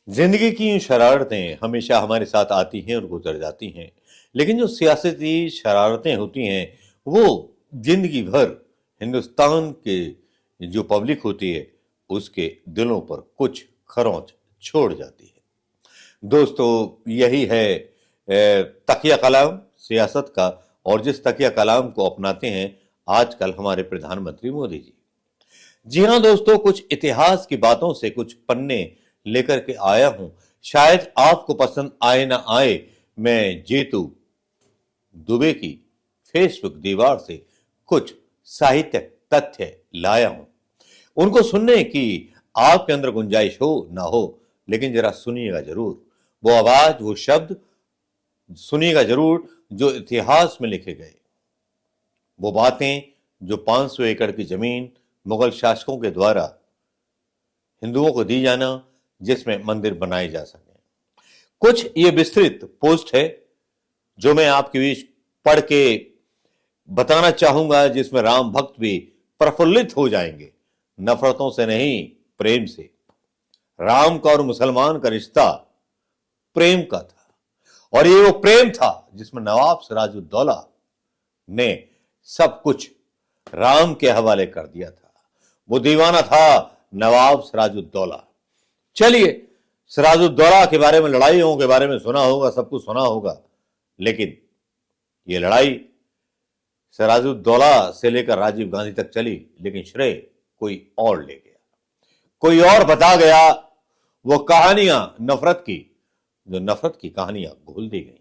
जिंदगी की यूं शरारतें हमेशा हमारे साथ आती हैं और गुजर जाती हैं, लेकिन जो सियासती शरारतें होती हैं वो जिंदगी भर हिंदुस्तान के जो पब्लिक होती है उसके दिलों पर कुछ खरोंच छोड़ जाती है। दोस्तों, यही है तकिया कलाम सियासत का। और जिस तकिया कलाम को अपनाते हैं आजकल हमारे प्रधानमंत्री मोदी जी। जी हाँ दोस्तों, कुछ इतिहास की बातों से कुछ पन्ने लेकर के आया हूं। शायद आपको पसंद आए ना आए, मैं जीतू दुबे की फेसबुक दीवार से कुछ साहित्यिक तथ्य लाया हूं। उनको सुनने की आपके अंदर गुंजाइश हो ना हो, लेकिन जरा सुनिएगा जरूर। वो आवाज, वो शब्द सुनिएगा जरूर जो इतिहास में लिखे गए। वो बातें जो 500 एकड़ की जमीन मुगल शासकों के द्वारा हिंदुओं को दी जाना, जिसमें मंदिर बनाए जा सके। कुछ ये विस्तृत पोस्ट है जो मैं आपके बीच पढ़ के बताना चाहूंगा, जिसमें राम भक्त भी प्रफुल्लित हो जाएंगे। नफरतों से नहीं, प्रेम से। राम का और मुसलमान का रिश्ता प्रेम का था, और ये वो प्रेम था जिसमें नवाब सिराजुद्दौला ने सब कुछ राम के हवाले कर दिया था। वो दीवाना था नवाब सिराजुद्दौला। चलिए, सिराजुद्दौला के बारे में, लड़ाइयों के बारे में सुना होगा, सब कुछ सुना होगा, लेकिन ये लड़ाई सिराजुद्दौला से लेकर राजीव गांधी तक चली, लेकिन श्रेय कोई और ले गया, कोई और बता गया। वो कहानियां नफरत की, जो नफरत की कहानियां घोल दी गई।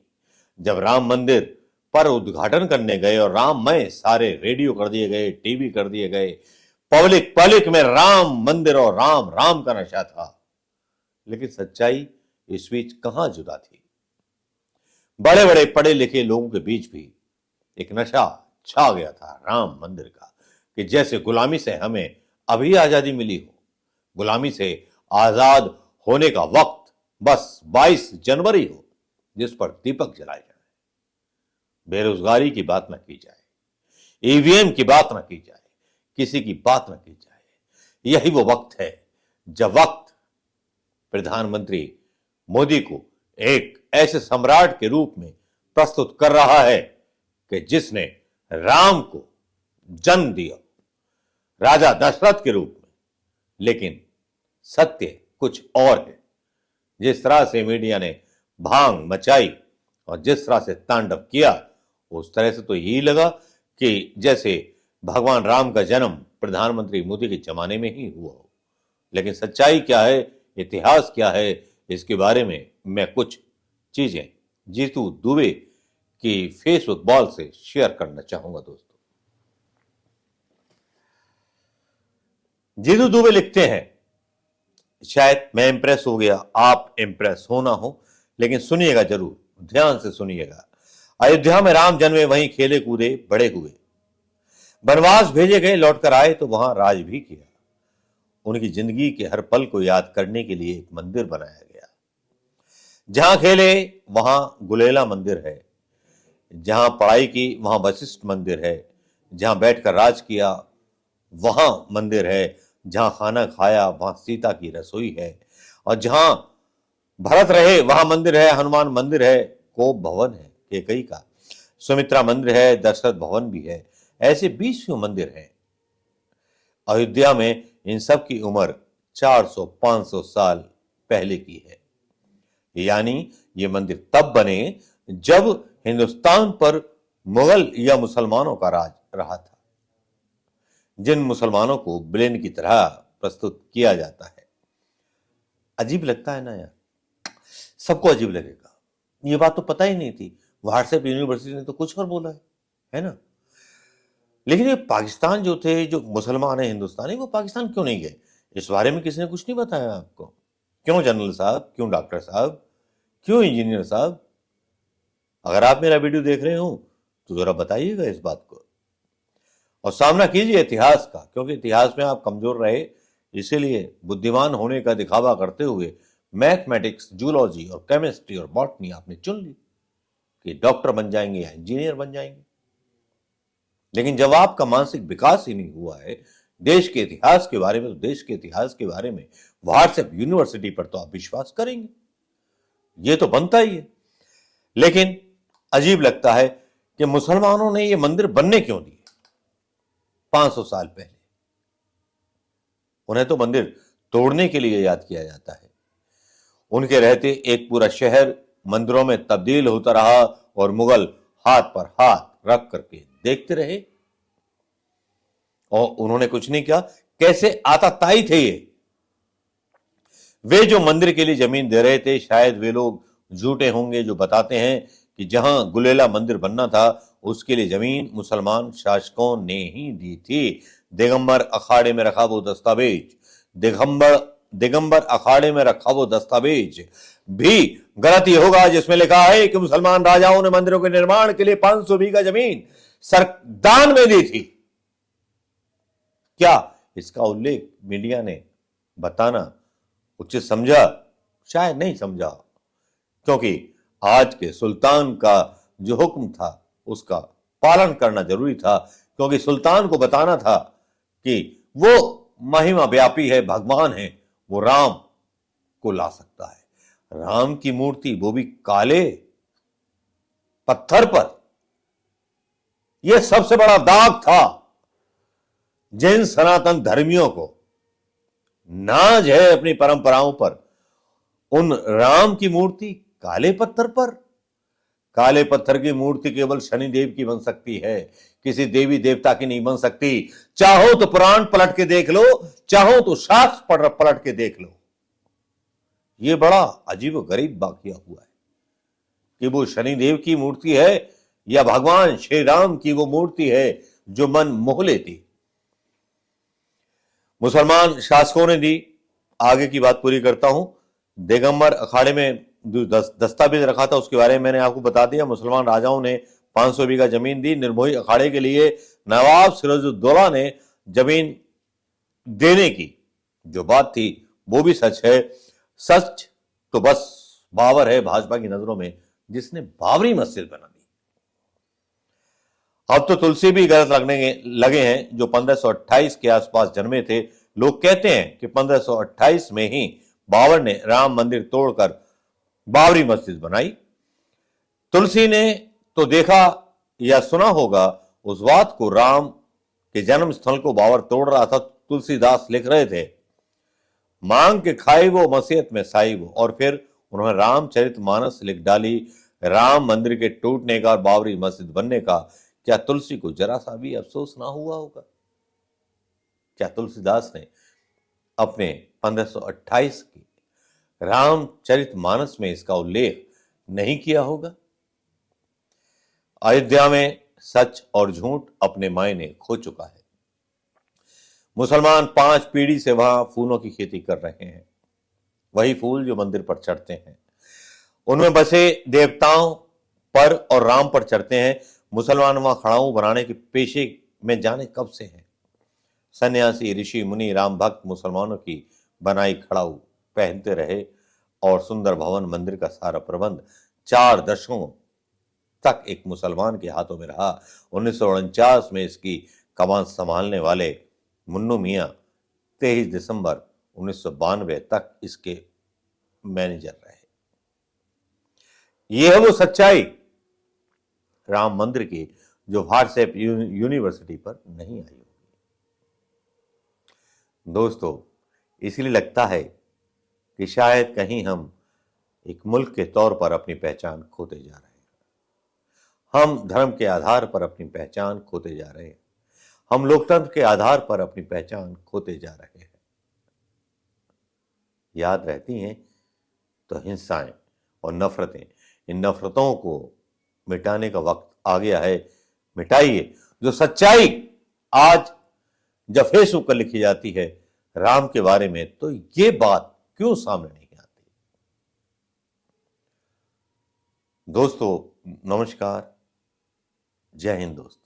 जब राम मंदिर पर उद्घाटन करने गए और राममय सारे रेडियो कर दिए गए, टीवी कर दिए गए, पब्लिक पब्लिक में राम मंदिर और राम राम का नशा था, लेकिन सच्चाई इस बीच कहां जुदा थी। बड़े बड़े पढ़े लिखे लोगों के बीच भी एक नशा छा गया था राम मंदिर का, कि जैसे गुलामी से हमें अभी आजादी मिली हो, गुलामी से आजाद होने का वक्त बस 22 जनवरी हो, जिस पर दीपक जलाए जाए, बेरोजगारी की बात न की जाए, ईवीएम की बात न की जाए, किसी की बात न की जाए। यही वो वक्त है जब वक्त प्रधानमंत्री मोदी को एक ऐसे सम्राट के रूप में प्रस्तुत कर रहा है कि जिसने राम को जन्म दिया, राजा दशरथ के रूप में। लेकिन सत्य कुछ और है। जिस तरह से मीडिया ने भांग मचाई और जिस तरह से तांडव किया, उस तरह से तो यही लगा कि जैसे भगवान राम का जन्म प्रधानमंत्री मोदी के जमाने में ही हुआ हो। लेकिन सच्चाई क्या है, इतिहास क्या है, इसके बारे में मैं कुछ चीजें जीतू दुबे की फेसबुक वॉल से शेयर करना चाहूंगा। दोस्तों, जीतू दुबे लिखते हैं, शायद मैं इंप्रेस हो गया, आप इंप्रेस हो ना हो, लेकिन सुनिएगा जरूर, ध्यान से सुनिएगा। अयोध्या में राम जन्मे, वहीं खेले कूदे बड़े हुए, वनवास भेजे गए, लौटकर आए तो वहां राज भी किया। उनकी जिंदगी के हर पल को याद करने के लिए एक मंदिर बनाया गया। जहां खेले वहां गुलेला मंदिर है, जहां पढ़ाई की वहां वशिष्ठ मंदिर है, जहां बैठकर राज किया वहां मंदिर है, जहां खाना खाया वहां सीता की रसोई है, और जहां भरत रहे वहां मंदिर है, हनुमान मंदिर है, कोप भवन है केकई का, सुमित्रा मंदिर है, दशरथ भवन भी है। ऐसे 20 मंदिर हैं अयोध्या में। इन सब की उम्र 400-500 साल पहले की है। यानी ये मंदिर तब बने जब हिंदुस्तान पर मुगल या मुसलमानों का राज रहा था, जिन मुसलमानों को विलेन की तरह प्रस्तुत किया जाता है। अजीब लगता है ना यार, सबको अजीब लगेगा। ये बात तो पता ही नहीं थी। व्हाट्सएप यूनिवर्सिटी ने तो कुछ और बोला है ना। लेकिन ये पाकिस्तान जो थे, जो मुसलमान है हिंदुस्तानी, वो पाकिस्तान क्यों नहीं गए? इस बारे में किसी ने कुछ नहीं बताया आपको? क्यों जनरल साहब, क्यों डॉक्टर साहब, क्यों इंजीनियर साहब? अगर आप मेरा वीडियो देख रहे हो तो जरा बताइएगा इस बात को, और सामना कीजिए इतिहास का, क्योंकि इतिहास में आप कमजोर रहे, इसीलिए बुद्धिमान होने का दिखावा करते हुए मैथमेटिक्स, जूलॉजी और केमिस्ट्री और बॉटनी आपने चुन ली कि डॉक्टर बन जाएंगे या इंजीनियर बन जाएंगे। लेकिन जब आपका मानसिक विकास ही नहीं हुआ है, देश के इतिहास के बारे में, तो देश के इतिहास के बारे में व्हाट्सएप यूनिवर्सिटी पर तो आप विश्वास करेंगे, ये तो बनता ही है। लेकिन अजीब लगता है कि मुसलमानों ने ये मंदिर बनने क्यों दिए 500 साल पहले। उन्हें तो मंदिर तोड़ने के लिए याद किया जाता है। उनके रहते एक पूरा शहर मंदिरों में तब्दील होता रहा और मुगल हाथ पर हाथ रख करके देखते रहे और उन्होंने कुछ नहीं किया। कैसे आताताई थे ये। वे जो मंदिर के लिए जमीन दे रहे थे, शायद वे लोग झूठे होंगे जो बताते हैं कि जहां गुलेला मंदिर बनना था उसके लिए जमीन मुसलमान शासकों ने ही दी थी। दिगंबर अखाड़े में रखा वो दस्तावेज, दिगंबर अखाड़े में रखा वो दस्तावेज भी गलत ही होगा जिसमें लिखा है कि मुसलमान राजाओं ने मंदिरों के निर्माण के लिए 500 बीघा जमीन दान में दी थी। क्या इसका उल्लेख मीडिया ने बताना उचित समझा? शायद नहीं समझा, क्योंकि आज के सुल्तान का जो हुक्म था उसका पालन करना जरूरी था, क्योंकि सुल्तान को बताना था कि वो महिमा व्यापी है, भगवान है, वो राम को ला सकता है। राम की मूर्ति, वो भी काले पत्थर पर, यह सबसे बड़ा दाग था। जिन सनातन धर्मियों को नाज है अपनी परंपराओं पर, उन राम की मूर्ति काले पत्थर पर। काले पत्थर की मूर्ति केवल शनिदेव की बन सकती है, किसी देवी देवता की नहीं बन सकती। चाहो तो पुराण पलट के देख लो, चाहो तो शास्त्र पलट के देख लो। यह बड़ा अजीब और गरीब वाकया हुआ है कि वो शनिदेव की मूर्ति है या भगवान श्री राम की वो मूर्ति है जो मन मोह लेती। मुसलमान शासकों ने दी। आगे की बात पूरी करता हूं। दिगंबर अखाड़े में जो दस्तावेज रखा था उसके बारे में मैंने आपको बता दिया। मुसलमान राजाओं ने 500 बीघा जमीन दी निर्मोही अखाड़े के लिए। नवाब सिराजुद्दौला ने जमीन देने की जो बात थी वो भी सच है। सच तो बस बाबर है भाजपा की नजरों में, जिसने बाबरी मस्जिद बना दी। अब तो तुलसी भी गलत लगने लगे हैं, जो 1528 के आसपास जन्मे थे। लोग कहते हैं कि 1528 में ही बाबर ने राम मंदिर तोड़कर बाबरी मस्जिद बनाई। तुलसी ने तो देखा या सुना होगा उस बात को, राम के जन्म स्थल को बाबर तोड़ रहा था। तुलसीदास लिख रहे थे, मांग के खाई वो मसीहत में साई वो। और फिर उन्होंने रामचरितमानस लिख डाली। राम मंदिर के टूटने का और बाबरी मस्जिद बनने का क्या तुलसी को जरा सा भी अफसोस ना हुआ होगा? क्या तुलसीदास ने अपने 1528 की रामचरितमानस में इसका उल्लेख नहीं किया होगा? अयोध्या में सच और झूठ अपने मायने खो चुका है। मुसलमान 5 पीढ़ी से वहां फूलों की खेती कर रहे हैं। वही फूल जो मंदिर पर चढ़ते हैं, उनमें बसे देवताओं पर और राम पर चढ़ते हैं। मुसलमान वहां खड़ाऊ बनाने के पेशे में जाने कब से हैं। सन्यासी, ऋषि, मुनि, राम भक्त मुसलमानों की बनाई खड़ाऊ पहनते रहे और सुंदर भवन मंदिर का सारा प्रबंध 4 दशकों तक एक मुसलमान के हाथों में रहा। 1949 में इसकी कमान संभालने वाले मुन्नू मियां 23 दिसंबर 1992 तक इसके मैनेजर रहे। यह है वो सच्चाई राम मंदिर की जो व्हाट्सएप यूनिवर्सिटी पर नहीं आई होगी। दोस्तों, इसलिए लगता है कि शायद कहीं हम एक मुल्क के तौर पर अपनी पहचान खोते जा रहे हैं। हम धर्म के आधार पर अपनी पहचान खोते जा रहे हैं। हम लोकतंत्र के आधार पर अपनी पहचान खोते जा रहे हैं। याद रहती हैं तो हिंसाएं और नफरतें, इन नफरतों को मिटाने का वक्त आ गया है। मिटाइए। जो सच्चाई आज जब फेसबुक पर लिखी जाती है राम के बारे में, तो ये बात क्यों सामने नहीं आती? दोस्तों नमस्कार, जय हिंद दोस्तों।